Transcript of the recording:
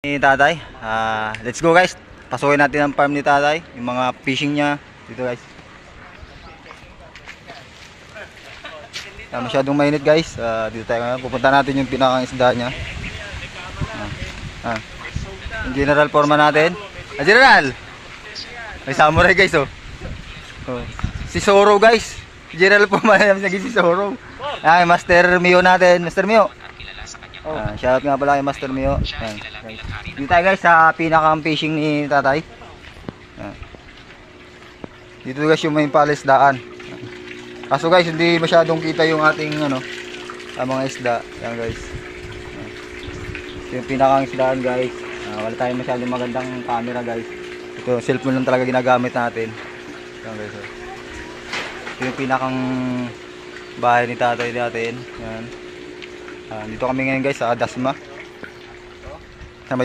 Ni tatay. Let's go guys. Pasukin natin ang farm ni tatay. Yung mga fishing niya. Dito guys. Masyadong mainit guys. Dito tayo ngayon. Pupunta natin yung pinakang isda niya. Yung general forma natin. General! May samurai guys oh. Si Zoro guys. General forma natin naging si Zoro. Master Mio natin. Master Mio. Shoutout nga pala kay Master Mio. Dito tayo guys sa pinakang fishing ni tatay. Dito guys yung may palisdaan. Kaso guys hindi masyadong kita yung ating mga isda. Yan guys. Ito yung pinakang isdaan guys. Wala tayong masyadong magandang camera guys. Ito cellphone lang talaga ginagamit natin. Yan guys. Ito yung pinakang bahay ni tatay natin. Yan. Dito kami ngayon guys sa Dasma.